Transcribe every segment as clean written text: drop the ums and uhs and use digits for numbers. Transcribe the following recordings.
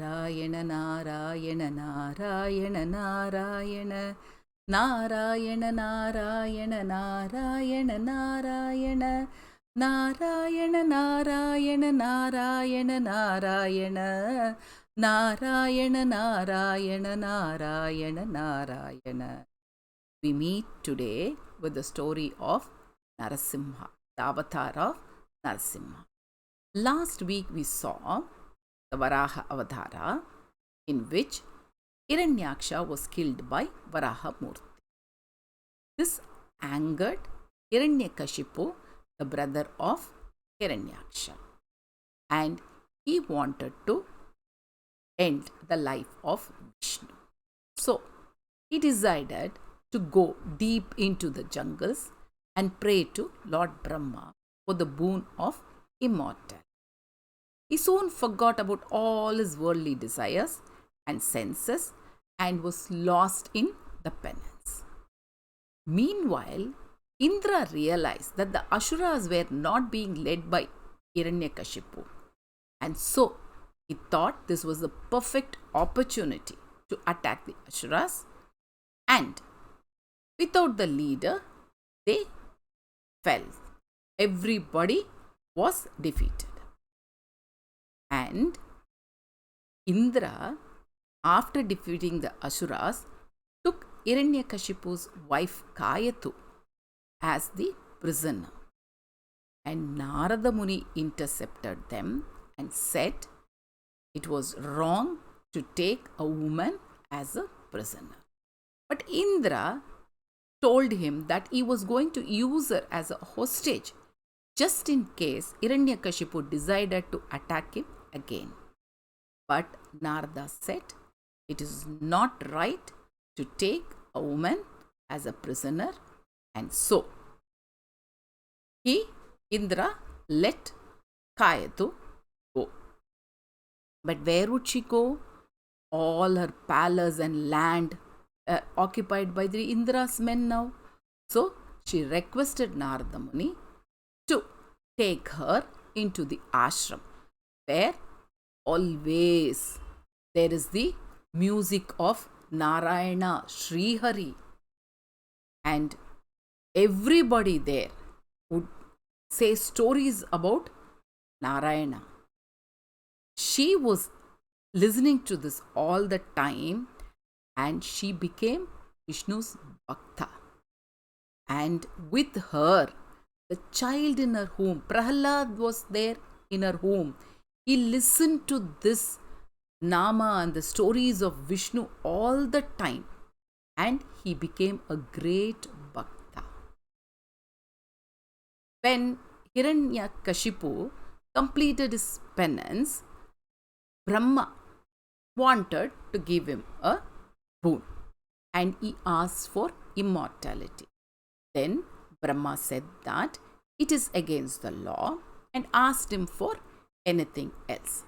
Narayana Narayana Narayana Narayana Narayana Narayana Narayana Narayana Narayana Narayana Narayana Narayana Narayana Narayana Narayana Narayana. We meet today with the story of Narasimha, the avatar of Narasimha. Last week we saw the Varaha Avatara, in which Hiranyaksha was killed by Varaha Murti. This angered Hiranyakashipu, the brother of Hiranyaksha, and he wanted to end the life of Vishnu. So he decided to go deep into the jungles and pray to Lord Brahma for the boon of immortality. He soon forgot about all his worldly desires and senses and was lost in the penance. Meanwhile, Indra realized that the Asuras were not being led by Hiranyakashipu, and so he thought this was the perfect opportunity to attack the Asuras, and without the leader, they fell. Everybody was defeated. And Indra, after defeating the Asuras, took Hiranyakashipu's wife Kayatu as the prisoner. And Narada Muni intercepted them and said it was wrong to take a woman as a prisoner. But Indra told him that he was going to use her as a hostage just in case Hiranyakashipu decided to attack him again. But Narada said it is not right to take a woman as a prisoner, and so Indra let Kayatu go. But where would she go? All her palace and land occupied by the Indra's men now. So she requested Narada Muni to take her into the ashram, where always there is the music of Narayana, Sri Hari, and everybody there would say stories about Narayana. She was listening to this all the time, and she became Vishnu's Bhakta. And with her, the child in her home, Prahlad was there in her home. He listened to this Nama and the stories of Vishnu all the time, and he became a great Bhakta. When Hiranyakashipu completed his penance, Brahma wanted to give him a boon, and he asked for immortality. Then Brahma said that it is against the law and asked him for anything else.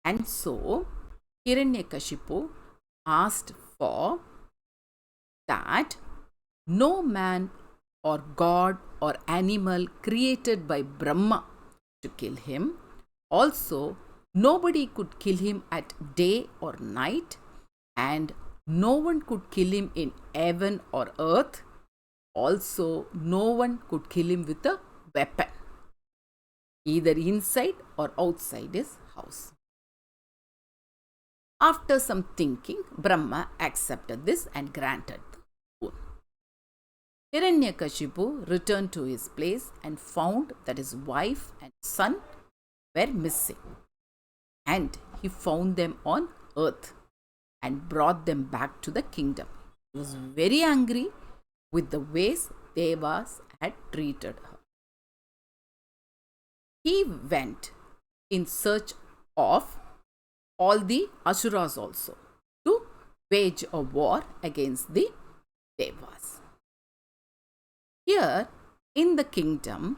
And so Hiranyakashipu asked for that no man or god or animal created by Brahma to kill him. Also, nobody could kill him at day or night, and no one could kill him in heaven or earth. Also, no one could kill him with a weapon, either inside or outside his house. After some thinking, Brahma accepted this and granted the boon. Hiranyakashipu returned to his place and found that his wife and son were missing. And he found them on earth and brought them back to the kingdom. He was very angry with the ways Devas had treated her. He went in search of all the Asuras also to wage a war against the Devas. Here in the kingdom,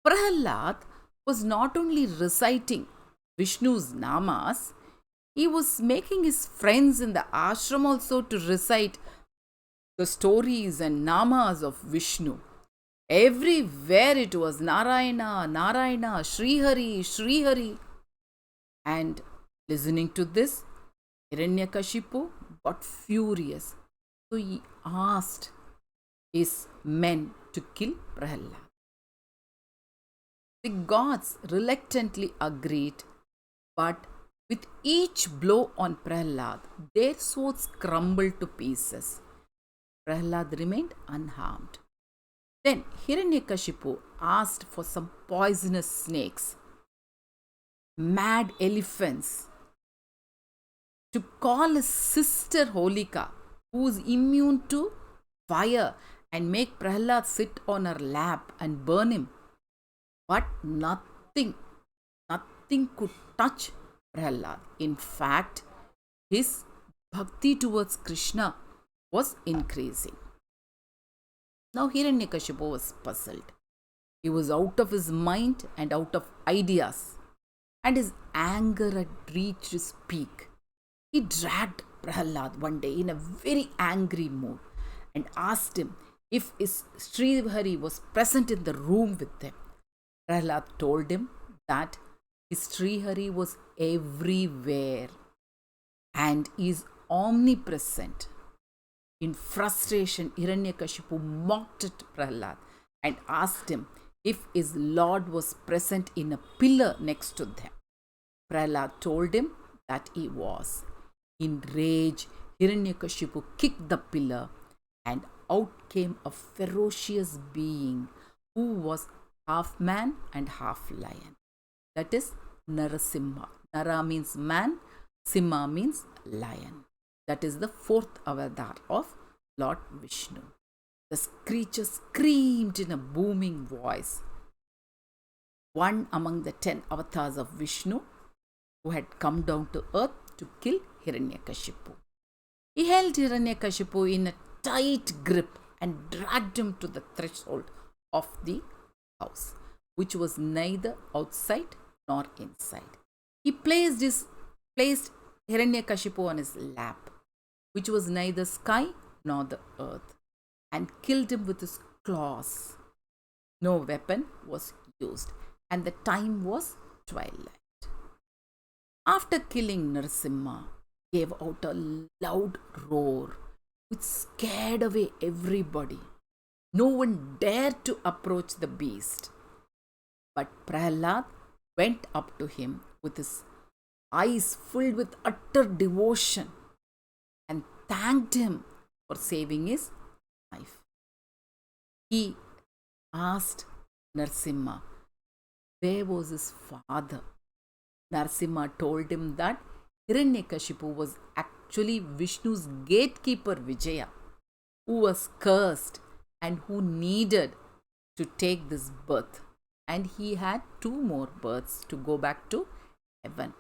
Prahlad was not only reciting Vishnu's namas, he was making his friends in the ashram also to recite the stories and namas of Vishnu. Everywhere it was Narayana, Narayana, Sri Hari, Sri Hari. And Listening to this, Hiranyakashipu got furious. So he asked his men to kill Prahlad. The gods reluctantly agreed, but with each blow on Prahlad, their swords crumbled to pieces. Prahlad remained unharmed. Then Hiranyakashipu asked for some poisonous snakes, mad elephants, to call his sister Holika, who is immune to fire, and make Prahlad sit on her lap and burn him. But nothing could touch Prahlad. In fact, his bhakti towards Krishna was increasing. Now Hiranyakashipu was puzzled. He was out of his mind and out of ideas, and his anger had reached its peak. He dragged Prahlad one day in a very angry mood and asked him if his Srihari was present in the room with them. Prahlad told him that his Srihari was everywhere and is omnipresent. In frustration, Hiranyakashipu mocked at Prahlad and asked him if his lord was present in a pillar next to them. Prahlad told him that he was. In rage, Hiranyakashipu kicked the pillar, and out came a ferocious being who was half man and half lion. That is Narasimha. Nara means man, Simha means lion. That is the fourth avatar of Lord Vishnu. The creature screamed in a booming voice. One among the 10 avatars of Vishnu who had come down to earth to kill Hiranyakashipu. He held Hiranyakashipu in a tight grip and dragged him to the threshold of the house, which was neither outside nor inside. He placed Hiranyakashipu on his lap, which was neither sky nor the earth, and killed him with his claws. No weapon was used, and the time was twilight. After killing Narasimha, gave out a loud roar which scared away everybody. No one dared to approach the beast. But Prahlad went up to him with his eyes filled with utter devotion and thanked him for saving his life. He asked Narasimha where was his father. Narasimha told him that Hiranyakashipu was actually Vishnu's gatekeeper Vijaya, who was cursed and who needed to take this birth. And he had 2 more births to go back to heaven.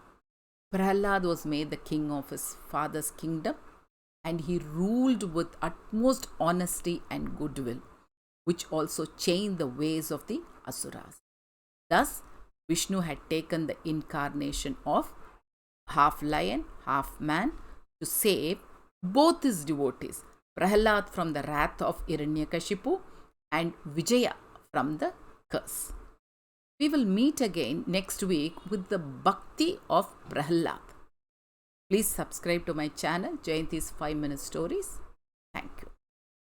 Prahlad was made the king of his father's kingdom, and he ruled with utmost honesty and goodwill, which also changed the ways of the Asuras. Thus, Vishnu had taken the incarnation of half lion, half man to save both his devotees, Prahlad from the wrath of Hiranyakashipu and Vijaya from the curse. We will meet again next week with the Bhakti of Prahlad. Please subscribe to my channel, Jayanthi's 5-Minute Stories. Thank you.